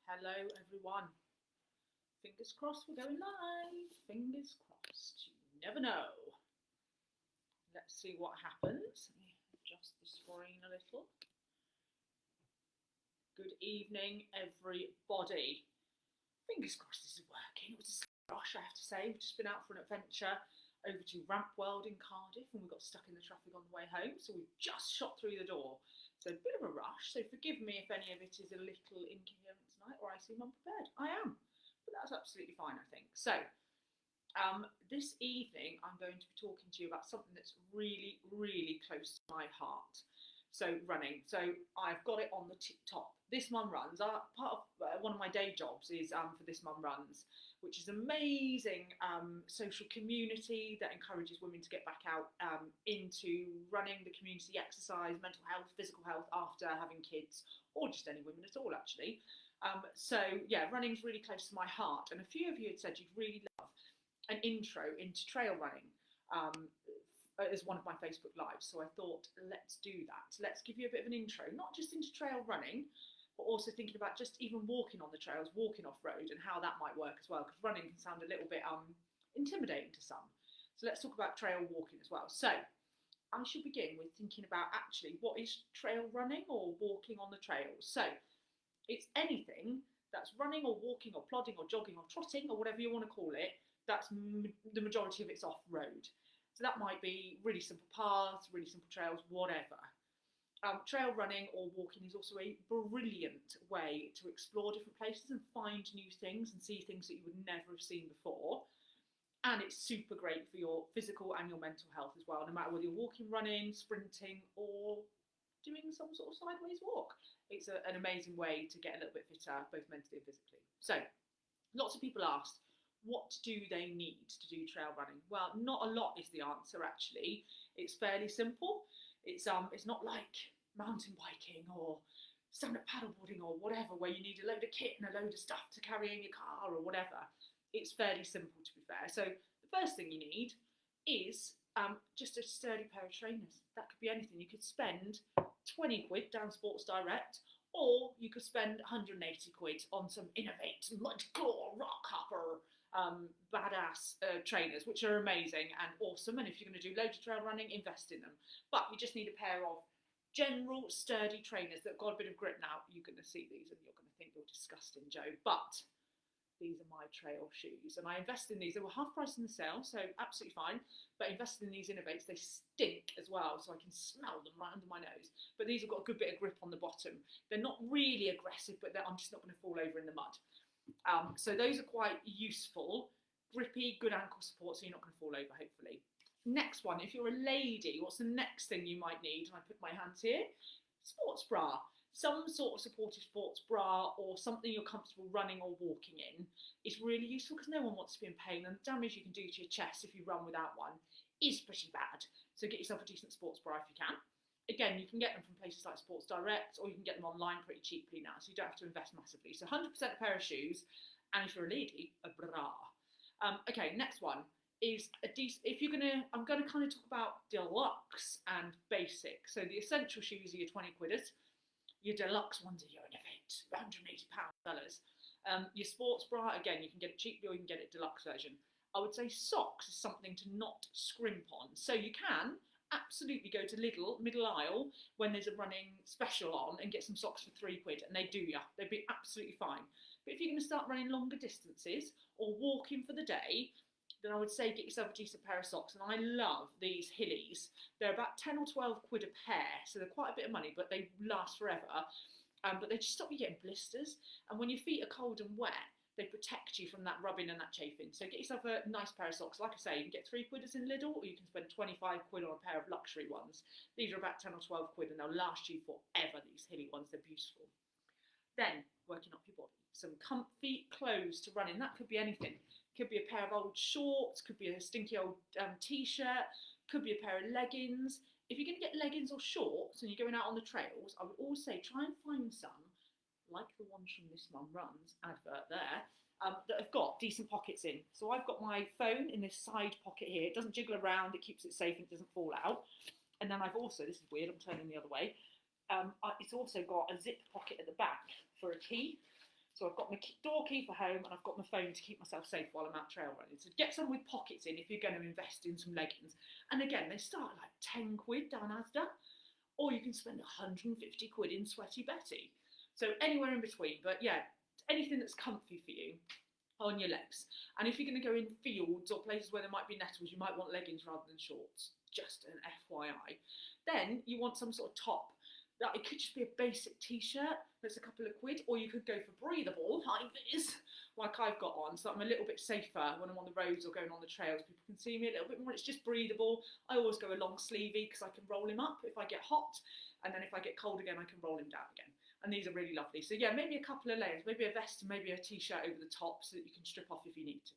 Hello, everyone. Fingers crossed we're going live. Fingers crossed. You never know. Let's see what happens. Let me adjust the screen a little. Good evening, everybody. Fingers crossed this is working. It was a rush, I have to say. We've just been out for an adventure over to Ramp World in Cardiff and we got stuck in the traffic on the way home. So we've just shot through the door. So a bit of a rush. So forgive me if any of it is a little incoherent tonight or I seem unprepared. I am. But that's absolutely fine, I think. So this evening I'm going to be talking to you about something that's really, really close to my heart. So running. So I've got it on the top. This Mum Runs. Part of one of my day jobs is for This Mum Runs, which is an amazing social community that encourages women to get back out into running, the community exercise, mental health, physical health after having kids, or just any women at all, actually. So yeah, running's really close to my heart. And a few of you had said you'd really love an intro into trail running. As one of my Facebook Lives. So I thought, let's do that. Let's give you a bit of an intro, not just into trail running, but also thinking about just even walking on the trails, walking off-road, and how that might work as well, because running can sound a little bit intimidating to some. So let's talk about trail walking as well. So I should begin with thinking about actually what is trail running or walking on the trails. So it's anything that's running or walking or plodding or jogging or trotting or whatever you want to call it, that's the majority of it's off-road. So that might be really simple paths, really simple trails, whatever. Trail running or walking is also a brilliant way to explore different places and find new things and see things that you would never have seen before. And it's super great for your physical and your mental health as well, no matter whether you're walking, running, sprinting, or doing some sort of sideways walk. It's an amazing way to get a little bit fitter, both mentally and physically. So lots of people asked, what do they need to do trail running? Well, not a lot is the answer, actually. It's fairly simple. It's not like mountain biking or stand-up paddleboarding or whatever, where you need a load of kit and a load of stuff to carry in your car or whatever. It's fairly simple, to be fair. So the first thing you need is just a sturdy pair of trainers. That could be anything. You could spend 20 quid down Sports Direct, or you could spend 180 quid on some Innovate Mudcore Rock Hopper badass trainers, which are amazing and awesome, and if you're going to do loads of trail running, invest in them. But you just need a pair of general sturdy trainers that got a bit of grip. Now you're going to see these and you're going to think you're disgusting, Joe, but these are my trail shoes and I invested in these. They were half price in the sale, so absolutely fine, but invested in these Innovates. They stink as well, so I can smell them right under my nose, but these have got a good bit of grip on the bottom. They're not really aggressive, but I'm just not going to fall over in the mud. So those are quite useful, grippy, good ankle support, so you're not going to fall over, hopefully. Next one, if you're a lady, what's the next thing you might need? And I put my hands here. Sports bra. Some sort of supportive sports bra or something you're comfortable running or walking in is really useful, because no one wants to be in pain, and the damage you can do to your chest if you run without one is pretty bad. So get yourself a decent sports bra if you can. Again, you can get them from places like Sports Direct, or you can get them online pretty cheaply now, so you don't have to invest massively. So 100% a pair of shoes, and if you're a lady, a bra. Okay, next one is a decent. I'm gonna kind of talk about deluxe and basic. So the essential shoes are your 20 quidders. Your deluxe ones are your Innovate, £180 fellas. Your sports bra, again, you can get it cheaply or you can get it deluxe version. I would say socks is something to not scrimp on. So you can absolutely go to Lidl, middle aisle, when there's a running special on and get some socks for £3, and they do ya. They'd be absolutely fine. But if you're going to start running longer distances or walking for the day, then I would say get yourself a decent pair of socks. And I love these Hillies. They're about 10 or 12 quid a pair, so they're quite a bit of money, but they last forever. But they just stop you getting blisters. And when your feet are cold and wet, they protect you from that rubbing and that chafing. So get yourself a nice pair of socks. Like I say, you can get £3 in Lidl, or you can spend 25 quid on a pair of luxury ones. These are about 10 or 12 quid and they'll last you forever, these Hilly ones. They're beautiful. Then, working up your body. Some comfy clothes to run in. That could be anything. Could be a pair of old shorts, could be a stinky old t-shirt, could be a pair of leggings. If you're going to get leggings or shorts and you're going out on the trails, I would always say try and find some, like the ones from This Mum Runs advert there, that have got decent pockets in. So I've got my phone in this side pocket here. It doesn't jiggle around, it keeps it safe and it doesn't fall out. And then I've also, this is weird, I'm turning the other way, it's also got a zip pocket at the back for a key. So I've got my door key for home and I've got my phone to keep myself safe while I'm out trail running. So get some with pockets in if you're going to invest in some leggings. And again, they start at like 10 quid down Asda, or you can spend 150 quid in Sweaty Betty. So anywhere in between, but yeah, anything that's comfy for you on your legs. And if you're going to go in fields or places where there might be nettles, you might want leggings rather than shorts. Just an FYI. Then you want some sort of top. That it could just be a basic t-shirt that's a couple of quid, or you could go for breathable high vis like I've got on, so I'm a little bit safer when I'm on the roads or going on the trails. People can see me a little bit more. It's just breathable. I always go a long sleevey because I can roll him up if I get hot, and then if I get cold again I can roll him down again. And these are really lovely. So yeah, maybe a couple of layers, maybe a vest and maybe a t-shirt over the top so that you can strip off if you need to.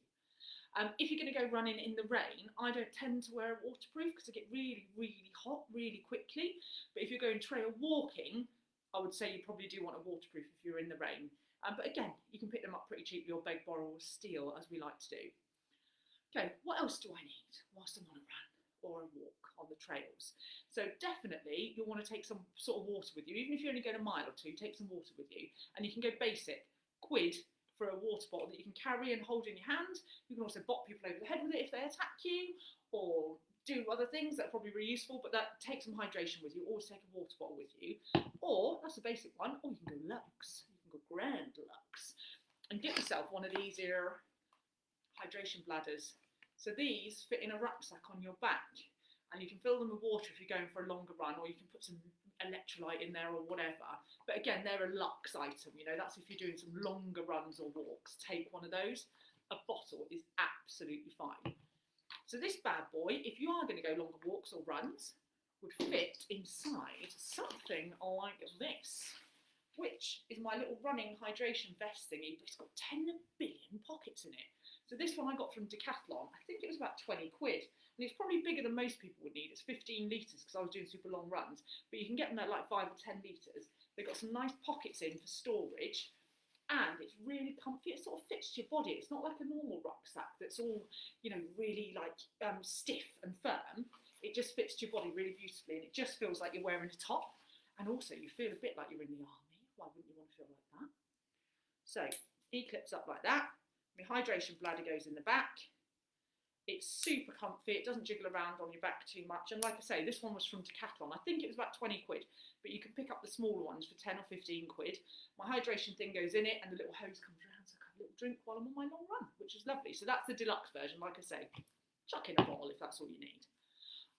If you're going to go running in the rain, I don't tend to wear a waterproof because I get really, really hot really quickly. But if you're going trail walking, I would say you probably do want a waterproof if you're in the rain. But again, you can pick them up pretty cheaply or beg, borrow or steal, as we like to do. Okay, what else do I need whilst I'm on a run or a walk on the trails? So definitely you'll want to take some sort of water with you. Even if you're only going a mile or two, take some water with you. And you can go basic, quid, for a water bottle that you can carry and hold in your hand. You can also bop people over the head with it if they attack you, or do other things that are probably really useful, but that take some hydration with you. Always take a water bottle with you. Or, that's a basic one, or you can go luxe. You can go grand luxe. And get yourself one of these here hydration bladders. So these fit in a rucksack on your back, and you can fill them with water if you're going for a longer run, or you can put some electrolyte in there or whatever. But again, they're a luxe item, you know, that's if you're doing some longer runs or walks, take one of those. A bottle is absolutely fine. So this bad boy, if you are going to go longer walks or runs, would fit inside something like this, which is my little running hydration vest thingy, but it's got 10 billion pockets in it. So this one I got from Decathlon. I think it was about 20 quid. And it's probably bigger than most people would need. It's 15 litres because I was doing super long runs. But you can get them at like 5 or 10 litres. They've got some nice pockets in for storage. And it's really comfy. It sort of fits to your body. It's not like a normal rucksack that's all, you know, really like stiff and firm. It just fits to your body really beautifully. And it just feels like you're wearing a top. And also you feel a bit like you're in the army. Why wouldn't you want to feel like that? So he clips up like that. My hydration bladder goes in the back. It's super comfy. It doesn't jiggle around on your back too much. And like I say, this one was from Decathlon. I think it was about 20 quid, but you can pick up the smaller ones for 10 or 15 quid. My hydration thing goes in it and the little hose comes around so I can have a little drink while I'm on my long run, which is lovely. So that's the deluxe version. Like I say, chuck in a bottle if that's all you need.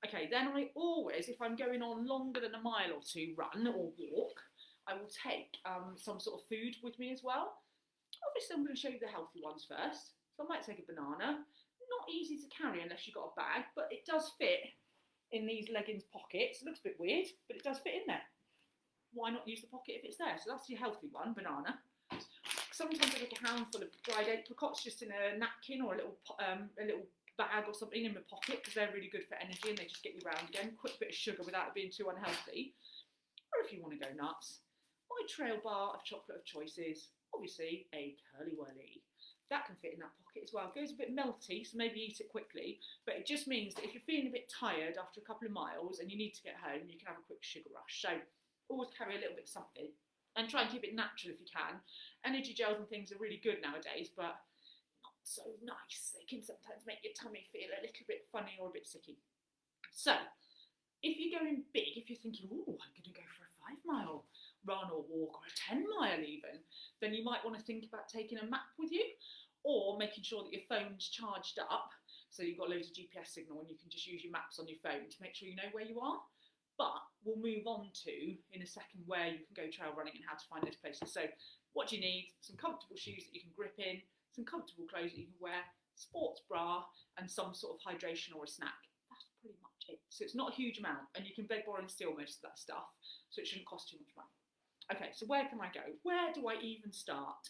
Okay, then I always, if I'm going on longer than a mile or two run or walk, I will take some sort of food with me as well. Obviously, I'm going to show you the healthy ones first. So I might take a banana. Not easy to carry unless you've got a bag, but it does fit in these leggings pockets. It looks a bit weird, but it does fit in there. Why not use the pocket if it's there? So that's your healthy one, banana. Sometimes I take a handful of dried apricots just in a napkin or a little bag or something in my pocket because they're really good for energy and they just get you round again. Quick bit of sugar without it being too unhealthy. Or if you want to go nuts, my trail bar of chocolate of choices, obviously a Curly Wurly. That can fit in that pocket as well. It goes a bit melty, so maybe eat it quickly. But it just means that if you're feeling a bit tired after a couple of miles and you need to get home, you can have a quick sugar rush. So always carry a little bit of something and try and keep it natural if you can. Energy gels and things are really good nowadays, but not so nice. They can sometimes make your tummy feel a little bit funny or a bit sicky. So if you're going big, if you're thinking, oh, I'm going to go for a 5-mile run or walk or a 10-mile even, then you might want to think about taking a map with you or making sure that your phone's charged up so you've got loads of GPS signal and you can just use your maps on your phone to make sure you know where you are. But we'll move on to, in a second, where you can go trail running and how to find those places. So what do you need? Some comfortable shoes that you can grip in, some comfortable clothes that you can wear, sports bra, and some sort of hydration or a snack. That's pretty much it. So it's not a huge amount, and you can beg, borrow, and steal most of that stuff, so it shouldn't cost too much money. Okay, so where can I go? Where do I even start?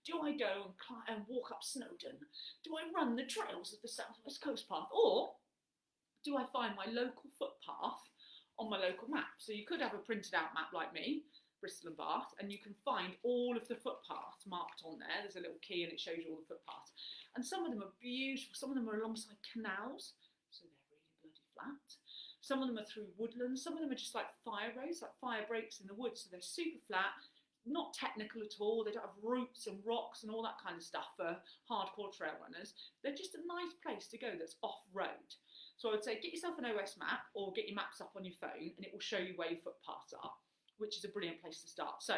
Do I go and walk up Snowdon? Do I run the trails of the South West Coast Path? Or do I find my local footpath on my local map? So you could have a printed out map like me, Bristol and Bath, and you can find all of the footpaths marked on there. There's a little key and it shows you all the footpaths. And some of them are beautiful. Some of them are alongside canals, so they're really bloody flat. Some of them are through woodlands. Some of them are just like fire roads, like fire breaks in the woods, so they're super flat. not technical at all. They don't have roots and rocks and all that kind of stuff for hardcore trail runners. They're just a nice place to go that's off-road. So I would say get yourself an OS map or get your maps up on your phone and it will show you where your footpaths are, which is a brilliant place to start. So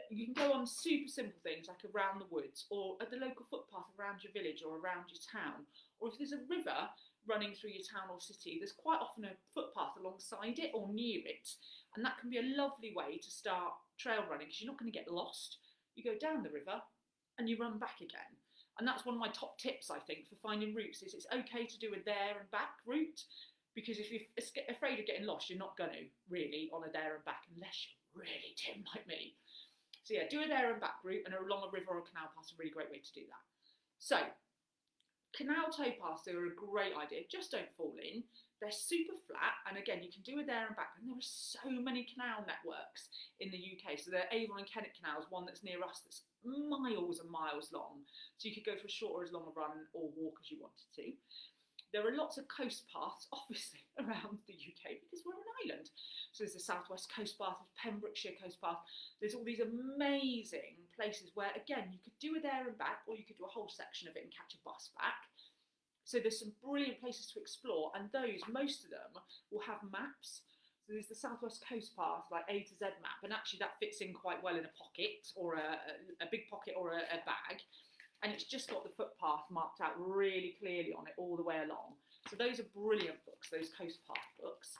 you can go on super simple things like around the woods or at the local footpath around your village or around your town. Or if there's a river running through your town or city, there's quite often a footpath alongside it or near it. And that can be a lovely way to start trail running because you're not going to get lost. You go down the river and you run back again. And that's one of my top tips, I think, for finding routes is it's okay to do a there and back route because if you're afraid of getting lost, you're not going to really on a there and back unless you're really Tim like me. So yeah, do a there and back route and along a river or a canal path is a really great way to do that. So canal towpaths are a great idea, just don't fall in. They're super flat, and again, you can do a there and back, and there are so many canal networks in the UK. So the Avon and Kennet Canal is one that's near us that's miles and miles long. So you could go for a short or as long a run or walk as you wanted to. There are lots of coast paths, obviously, around the UK because we're an island. So there's the Southwest Coast Path, there's Pembrokeshire Coast Path. There's all these amazing places where, again, you could do a there and back, or you could do a whole section of it and catch a bus back. So there's some brilliant places to explore, and those, most of them, will have maps. So there's the Southwest Coast Path, like A to Z map, and actually that fits in quite well in a pocket, or a big pocket, or a bag. And it's just got the footpath marked out really clearly on it all the way along. So those are brilliant books, those coast path books.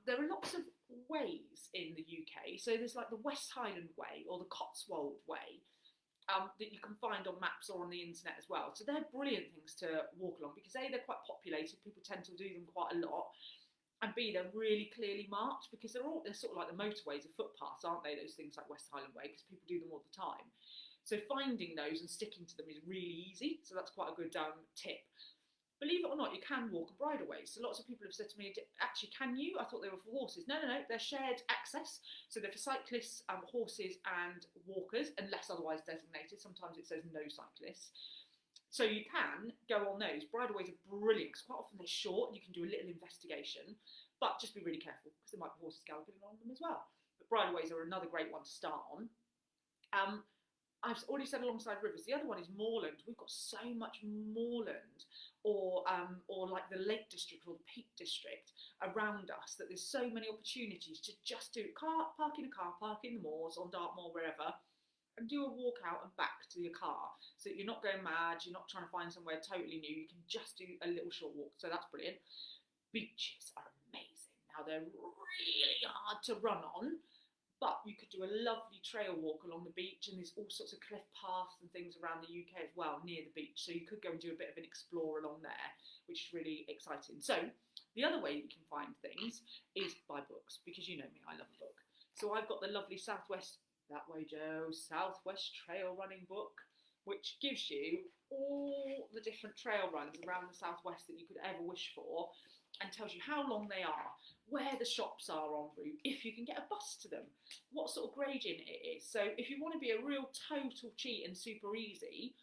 There are lots of ways in the UK. So there's like the West Highland Way or the Cotswold Way that you can find on maps or on the internet as well. So they're brilliant things to walk along because A, they're quite populated, people tend to do them quite a lot. And B, they're really clearly marked because they're sort of like the motorways of footpaths, aren't they? Those things like West Highland Way, because people do them all the time. So finding those and sticking to them is really easy. So that's quite a good tip. Believe it or not, you can walk bridleways. So lots of people have said to me, actually, can you? I thought they were for horses. No, they're shared access. So they're for cyclists, horses and walkers, unless otherwise designated. Sometimes it says no cyclists. So you can go on those. Bridleways are brilliant because quite often they're short and you can do a little investigation. But just be really careful because there might be horses galloping along them as well. But bridleways are another great one to start on. I've already said alongside rivers. The other one is moorland. We've got so much moorland or like the Lake District or the Peak District around us that there's so many opportunities to just do park in a car, park in the moors, on Dartmoor, wherever, and do a walk out and back to your car so that you're not going mad, you're not trying to find somewhere totally new, you can just do a little short walk. So that's brilliant. Beaches are amazing. Now they're really hard to run on, but you could do a lovely trail walk along the beach, and there's all sorts of cliff paths and things around the UK as well near the beach. So you could go and do a bit of an explore along there, which is really exciting. So the other way you can find things is by books, because you know me, I love a book. So I've got the lovely Southwest, that way Joe, Southwest Trail Running book, which gives you all the different trail runs around the Southwest that you could ever wish for, and tells you how long they are, where the shops are en route, if you can get a bus to them, what sort of gradient it is. So if you want to be a real total cheat and super easy,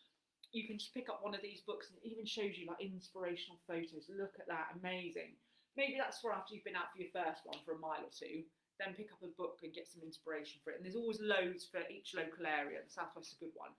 you can just pick up one of these books and it even shows you like inspirational photos. Look at that, amazing. Maybe that's for after you've been out for your first one for a mile or two, then pick up a book and get some inspiration for it. And there's always loads for each local area. The Southwest is a good one.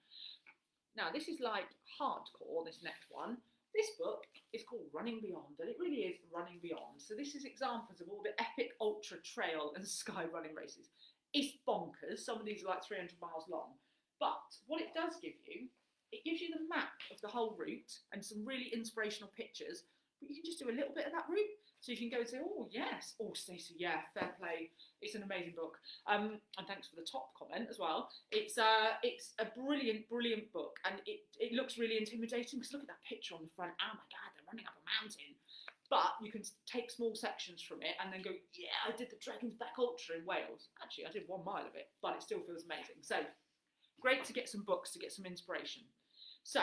Now this is like hardcore, this next one. This book is called Running Beyond, and it really is running beyond. So this is examples of all the epic ultra trail and sky running races. It's bonkers. Some of these are like 300 miles long. But what it does give you, it gives you the map of the whole route and some really inspirational pictures, but you can just do a little bit of that route. So you can go and say, oh, yes. Oh, Stacey, yeah, fair play. It's an amazing book. And thanks for the top comment as well. It's a brilliant, brilliant book. And it looks really intimidating because look at that picture on the front. Oh, my God, they're running up a mountain. But you can take small sections from it and then go, yeah, I did the Dragon's Back Ultra in Wales. Actually, I did 1 mile of it, but it still feels amazing. So great to get some books, to get some inspiration. So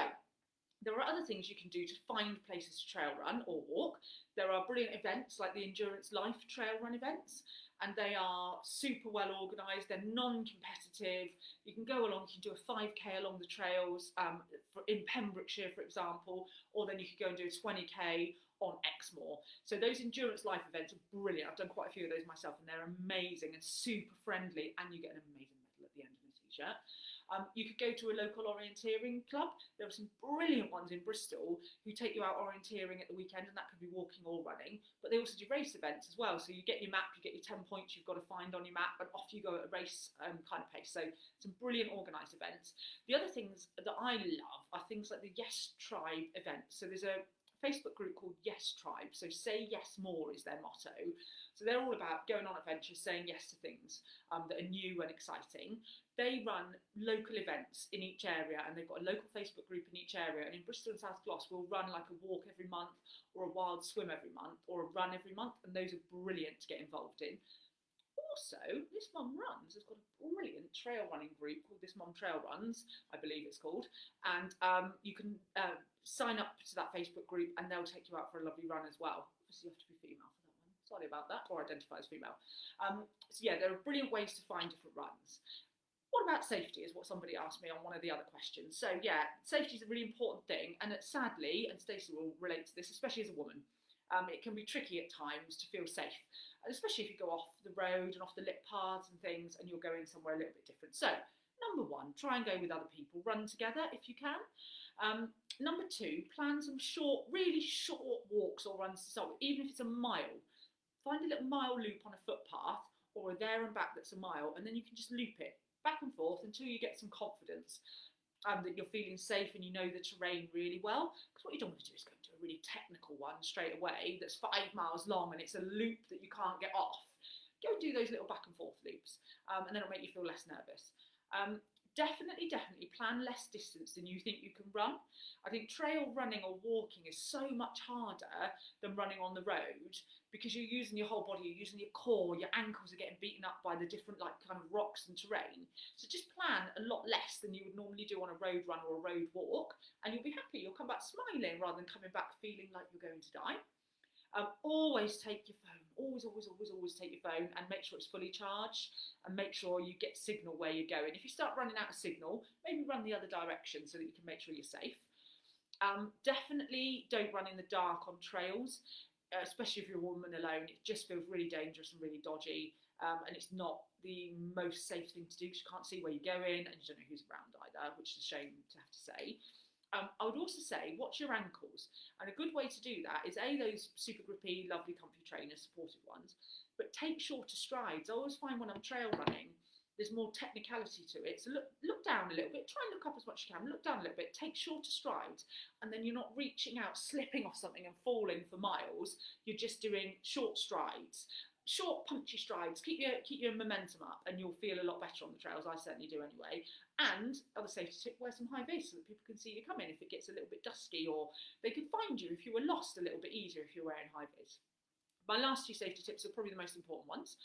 there are other things you can do to find places to trail run or walk. There are brilliant events like the Endurance Life trail run events, and they are super well organised. They're non-competitive. You can go along, you can do a 5k along the trails in Pembrokeshire, for example, or then you could go and do a 20k on Exmoor. So those Endurance Life events are brilliant. I've done quite a few of those myself, and they're amazing and super friendly, and you get an amazing medal at the end of it. t-shirt. You could go to a local orienteering club. There are some brilliant ones in Bristol who take you out orienteering at the weekend, and that could be walking or running. But they also do race events as well. So you get your map, you get your 10 points you've got to find on your map, and off you go at a race kind of pace. So some brilliant organised events. The other things that I love are things like the Yes Tribe events. So there's a Facebook group called Yes Tribe. So Say Yes More is their motto. So they're all about going on adventures, saying yes to things that are new and exciting. They run local events in each area, and they've got a local Facebook group in each area. And in Bristol and South Gloss, we'll run like a walk every month, or a wild swim every month, or a run every month. And those are brilliant to get involved in. Also, This Mum Runs has got a brilliant trail running group called This Mum Trail Runs, I believe it's called. And you can sign up to that Facebook group, and they'll take you out for a lovely run as well. Obviously, you have to be female for that one. Sorry about that, or identify as female. So yeah, there are brilliant ways to find different runs. What about safety is what somebody asked me on one of the other questions. So yeah, safety is a really important thing, and sadly, and Stacey will relate to this, especially as a woman, it can be tricky at times to feel safe, especially if you go off the road and off the lit paths and things, and you're going somewhere a little bit different. So number one, try and go with other people, run together if you can. Number two, plan some short, really short walks or runs to start with, even if it's a mile. Find a little mile loop on a footpath or a there and back that's a mile, and then you can just loop it back and forth until you get some confidence that you're feeling safe and you know the terrain really well. Because what you don't want to do is go into a really technical one straight away that's 5 miles long and it's a loop that you can't get off. Go and do those little back and forth loops, and then it'll make you feel less nervous. Definitely plan less distance than you think you can run. I think trail running or walking is so much harder than running on the road, because you're using your whole body, you're using your core, your ankles are getting beaten up by the different like kind of rocks and terrain. So just plan a lot less than you would normally do on a road run or a road walk, and you'll be happy. You'll come back smiling rather than coming back feeling like you're going to die. Always take your phone. Always take your phone, and make sure it's fully charged, and make sure you get signal where you're going. If you start running out of signal, maybe run the other direction so that you can make sure you're safe. Definitely don't run in the dark on trails, especially if you're a woman alone. It just feels really dangerous and really dodgy, and it's not the most safe thing to do because you can't see where you're going and you don't know who's around either, which is a shame to have to say. I would also say watch your ankles, and a good way to do that is those super grippy, lovely, comfy trainers, supportive ones, but take shorter strides. I always find when I'm trail running, there's more technicality to it. So look down a little bit, try and look up as much as you can, look down a little bit, take shorter strides, and then you're not reaching out, slipping off something and falling for miles. You're just doing short strides. Short, punchy strides, keep your momentum up, and you'll feel a lot better on the trails. I certainly do anyway. And other safety tip, wear some high vis so that people can see you coming if it gets a little bit dusky, or they can find you if you were lost a little bit easier if you're wearing high vis. My last two safety tips are probably the most important ones.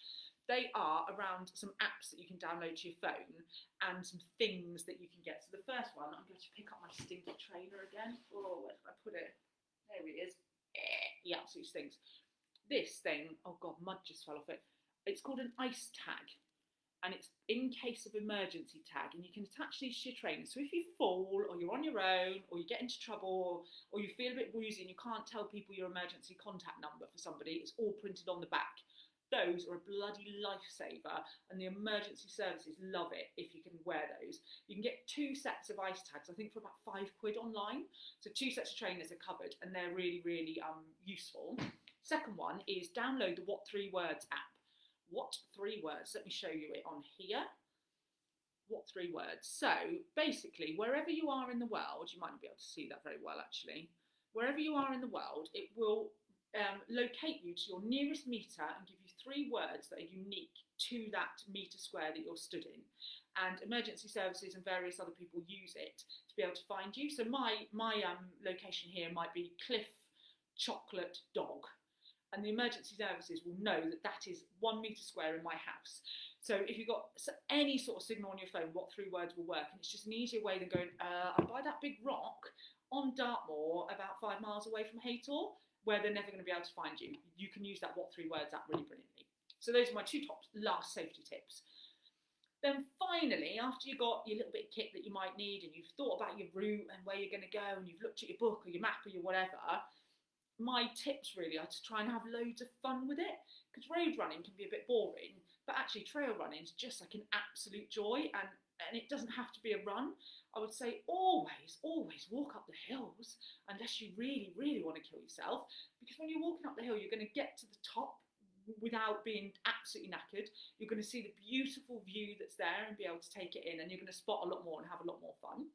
They are around some apps that you can download to your phone and some things that you can get. So the first one, I'm going to pick up my stinky trainer again. Oh, where did I put it? There it is. He absolutely stinks. This thing, oh god, mud just fell off it. It's called an ice tag, and it's in case of emergency tag, and you can attach these to your trainers. So if you fall, or you're on your own, or you get into trouble, or you feel a bit woozy and you can't tell people your emergency contact number for somebody, it's all printed on the back. Those are a bloody lifesaver, and the emergency services love it if you can wear those. You can get 2 sets of ice tags, I think for about £5 online. So 2 sets of trainers are covered, and they're really, really useful. Second one is download the What 3 Words app. What 3 words? Let me show you it on here. What 3 words? So basically, wherever you are in the world, you might not be able to see that very well actually. Wherever you are in the world, it will locate you to your nearest meter and give you 3 words that are unique to that meter square that you're stood in. And emergency services and various other people use it to be able to find you. So my location here might be Cliff Chocolate Dog. And the emergency services will know that that is 1 meter square in my house. So if you've got any sort of signal on your phone, What 3 Words will work. And it's just an easier way than going, I'm by that big rock on Dartmoor, about 5 miles away from Haytor, where they're never going to be able to find you. You can use that What 3 Words app really brilliantly. So those are my 2 top last safety tips. Then finally, after you've got your little bit of kit that you might need, and you've thought about your route and where you're going to go, and you've looked at your book or your map or your whatever, my tips really are to try and have loads of fun with it, because road running can be a bit boring, but actually trail running is just like an absolute joy. And and it doesn't have to be a run. I would say always walk up the hills unless you really, really want to kill yourself. Because when you're walking up the hill, you're going to get to the top without being absolutely knackered. You're going to see the beautiful view that's there and be able to take it in, and you're going to spot a lot more and have a lot more fun.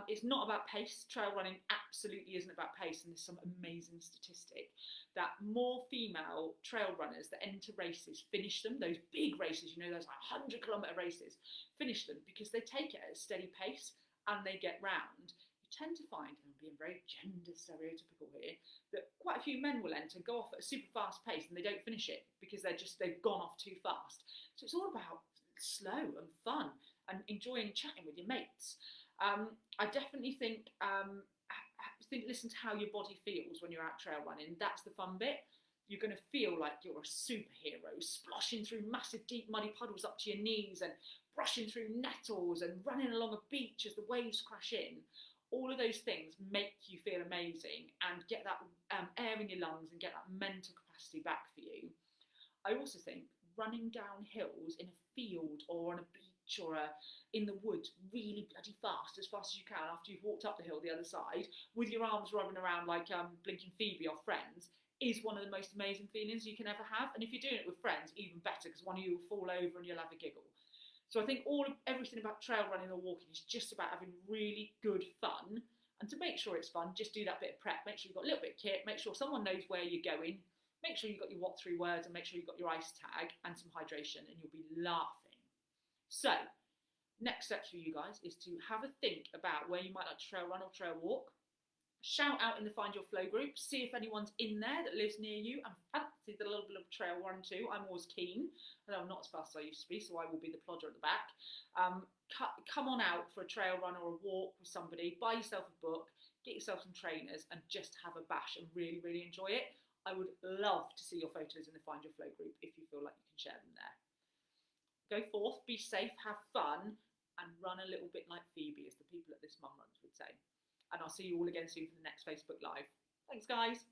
It's not about pace. Trail running absolutely isn't about pace, and there's some amazing statistic that more female trail runners that enter races finish them, those big races, you know, those like 100-kilometre races, finish them because they take it at a steady pace and they get round. You tend to find, and I'm being very gender stereotypical here, that quite a few men will enter, go off at a super fast pace, and they don't finish it because they've gone off too fast. So it's all about slow and fun and enjoying chatting with your mates. I definitely think listen to how your body feels when you're out trail running. That's the fun bit. You're going to feel like you're a superhero, splashing through massive deep muddy puddles up to your knees and brushing through nettles and running along a beach as the waves crash in. All of those things make you feel amazing and get that air in your lungs and get that mental capacity back for you. I also think running down hills in a field or on a beach or in the woods really bloody fast as you can after you've walked up the hill the other side with your arms rubbing around like Blinking Phoebe or Friends is one of the most amazing feelings you can ever have. And if you're doing it with friends, even better, because one of you will fall over and you'll have a giggle. So I think everything about trail running or walking is just about having really good fun. And to make sure it's fun, just do that bit of prep. Make sure you've got a little bit of kit, make sure someone knows where you're going, make sure you've got your what through words, and make sure you've got your ice tag and some hydration, and you'll be laughing. So, next steps for you guys is to have a think about where you might like to trail run or trail walk. Shout out in the Find Your Flow group, see if anyone's in there that lives near you and fancies a little bit of trail run too. I'm always keen, although I'm not as fast as I used to be, so I will be the plodder at the back. Come on out for a trail run or a walk with somebody, buy yourself a book, get yourself some trainers and just have a bash and really, really enjoy it. I would love to see your photos in the Find Your Flow group if you feel like you can share them there. Go forth, be safe, have fun, and run a little bit like Phoebe, as the people at This Mum Runs would say. And I'll see you all again soon for the next Facebook Live. Thanks, guys.